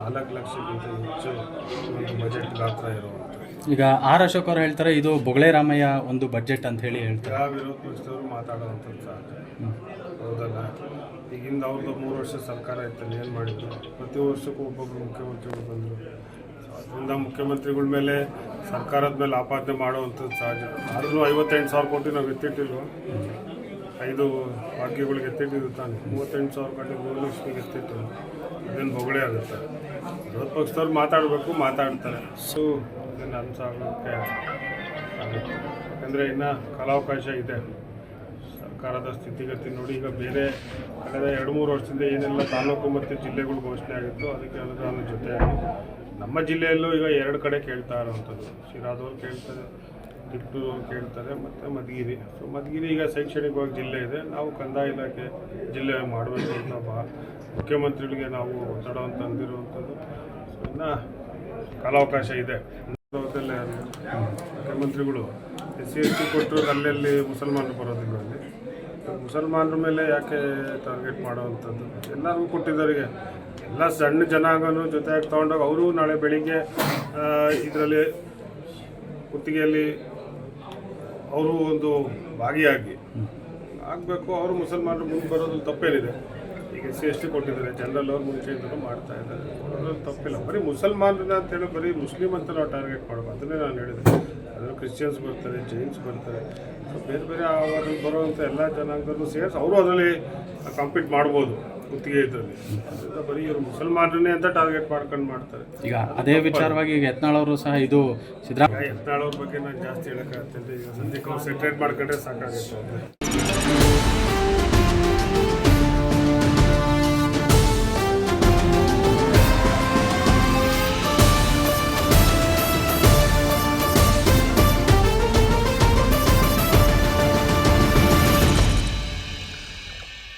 4 ಲಕ್ಷಕ್ಕಿಂತ ಹೆಚ್ಚು ಒಂದು ಬಜೆಟ್ ಗಾತ್ರ ಇರುವಂಥ ಈಗ ಆರ್ ಅಶೋಕ್ ಅವರು ಹೇಳ್ತಾರೆ ಇದು ಬೊಗಳೆ ರಾಮಯ್ಯ ಒಂದು ಬಜೆಟ್ ಅಂತ ಹೇಳಿ ಹೇಳ್ತಾರೆ. ಯಾವ ವಿರೋಧ ಪಕ್ಷದವರು ಮಾತಾಡೋವಂಥದ್ದು ಸಹಜ, ಹೌದಲ್ಲ. ಈಗಿಂದ ಅವ್ರದ್ದು 3 ವರ್ಷ ಸರ್ಕಾರ ಇತ್ತಲ್ಲಿ ಏನು ಮಾಡಿದ್ರು? ಪ್ರತಿ ವರ್ಷಕ್ಕೂ ಒಬ್ಬೊಬ್ಬರು ಮುಖ್ಯಮಂತ್ರಿಗಳು ಬಂದರು. ಅದರಿಂದ ಮುಖ್ಯಮಂತ್ರಿಗಳ ಮೇಲೆ ಸರ್ಕಾರದ ಮೇಲೆ ಆಪಾದನೆ ಮಾಡುವಂಥದ್ದು ಸಹಜ. ಆದರೂ 58,000 ಕೋಟಿ ನಾವು ಎತ್ತಿಟ್ಟಿಲ್ವ? 5 ಭಾಗ್ಯಗಳಿಗೆ ಎತ್ತಿಟ್ಟಿದ್ದು ತಾನೆ. 38,000 ಕೋಟಿ ಗೃಹಲಕ್ಷ್ಮಿಗೆ ಎತ್ತಿಟ್ಟು ಅದೇನು ಬೊಗಳೆ ಆಗುತ್ತೆ? ವಿರೋಧ ಪಕ್ಷದವ್ರು ಮಾತಾಡಬೇಕು, ಮಾತಾಡ್ತಾರೆ. ಸೊ ಅದನ್ನು ಅನ್ಸಾಗೋಕ್ಕೆ ಆಗುತ್ತೆ. ಯಾಕಂದರೆ ಇನ್ನು ಕಾಲಾವಕಾಶ ಇದೆ. ಸರ್ಕಾರದ ಸ್ಥಿತಿಗತಿ ನೋಡಿ, ಈಗ ಬೇರೆ ಕಳೆದ 2-3 ವರ್ಷದಿಂದ ಏನೆಲ್ಲ ತಾಲೂಕು ಮತ್ತು ಜಿಲ್ಲೆಗಳು ಘೋಷಣೆ ಆಗಿತ್ತು, ಅದಕ್ಕೆ ಅನುದಾನ ಜೊತೆಯಾಗಿ ನಮ್ಮ ಜಿಲ್ಲೆಯಲ್ಲೂ ಈಗ 2 ಕಡೆ ಕೇಳ್ತಾ ಇರೋವಂಥದ್ದು. ಶಿರಾದವ್ರು ಕೇಳ್ತಾರೆ, ತಿಪ್ಟೂರವ್ರು ಕೇಳ್ತಾರೆ, ಮತ್ತು ಮಧುಗಿರಿ. ಸೊ ಮಧುಗಿರಿ ಈಗ ಶೈಕ್ಷಣಿಕವಾಗಿ ಜಿಲ್ಲೆ ಇದೆ. ನಾವು ಕಂದಾಯ ಇಲಾಖೆ ಜಿಲ್ಲೆ ಮಾಡಬೇಕು ಅಂತ ಮುಖ್ಯಮಂತ್ರಿಗಳಿಗೆ ನಾವು ಒತ್ತಡ ಅಂತ ಅಂದಿರುವಂಥದ್ದು. ಸೊ ಇನ್ನು ಕಾಲಾವಕಾಶ ಇದೆ. ಮುಖ್ಯಮಂತ್ರಿಗಳು SC ಕೊಟ್ಟರು, ಅಲ್ಲಲ್ಲಿ ಮುಸಲ್ಮಾನರು ಬರೋದಿಲ್ಲ. ಅಲ್ಲಿ ಮುಸಲ್ಮಾನರ ಮೇಲೆ ಯಾಕೆ ಟಾರ್ಗೆಟ್ ಮಾಡೋವಂಥದ್ದು? ಎಲ್ಲರಿಗೂ ಕೊಟ್ಟಿದ್ದವರಿಗೆ ಎಲ್ಲ ಸಣ್ಣ ಜನಾಂಗನೂ ಜೊತೆಯಾಗಿ ತೊಗೊಂಡಾಗ ಅವರು ನಾಳೆ ಬೆಳಿಗ್ಗೆ ಇದರಲ್ಲಿ ಗುತ್ತಿಗೆಯಲ್ಲಿ ಅವರು ಒಂದು ಭಾಗಿಯಾಗಿ ಆಗಬೇಕು. ಅವರು ಮುಸಲ್ಮಾನರು ಮುಂದೆ ಬರೋದ್ರಲ್ಲಿ ತಪ್ಪೇನಿದೆ? ಈಗ SC ಕೊಟ್ಟಿದ್ದಾರೆ, ಜನರಲ್ ಅವ್ರು ಮುಂಚೆಯಿಂದಲೂ ಮಾಡ್ತಾ ಇದ್ದಾರೆ, ಕೊಡೋದ್ರಲ್ಲಿ ತಪ್ಪಿಲ್ಲ. ಬರೀ ಮುಸಲ್ಮಾನರನ್ನ ಅಂತೇಳಿ ಬರೀ ಮುಸ್ಲಿಮ್ ಅಂತ ನಾವು ಟಾರ್ಗೆಟ್ ಮಾಡಬೇಕು. ಅದನ್ನೇ ನಾನು ಹೇಳಿದೆ. ಅದರಲ್ಲಿ ಕ್ರಿಶ್ಚಿಯನ್ಸ್ ಬರ್ತಾರೆ, ಜೈನ್ಸ್ ಬರ್ತಾರೆ. ಸೊ ಬೇರೆ ಬೇರೆ ಅವರಲ್ಲಿ ಬರುವಂಥ ಎಲ್ಲ ಜನಾಂಗದಲ್ಲೂ ಸೇರಿಸಿ ಅವರು ಅದರಲ್ಲಿ ಕಾಂಪೀಟ್ ಮಾಡ್ಬೋದು ಗುತ್ತಿಗೆ ಇದರಲ್ಲಿ. ಅದರಿಂದ ಬರೀ ಇವರು ಮುಸಲ್ಮಾನರನ್ನೇ ಅಂತ ಟಾರ್ಗೆಟ್ ಮಾಡ್ಕೊಂಡು ಮಾಡ್ತಾರೆ. ಈಗ ಅದೇ ವಿಚಾರವಾಗಿ ಈಗ ಯತ್ನಾಳ್ ಅವರು ಸಹ ಇದು ಯತ್ನಾಳ್ ಅವ್ರ ಬಗ್ಗೆ ನಾನು ಜಾಸ್ತಿ ಹೇಳೋಕ್ಕಾಗತ್ತೆ. ಈಗ ಸದ್ಯಕ್ಕೆ ಅವ್ರು ಸೆಟ್ರೇಟ್ ಮಾಡ್ಕೊಂಡ್ರೆ ಸಾಕಾಗುತ್ತೆ.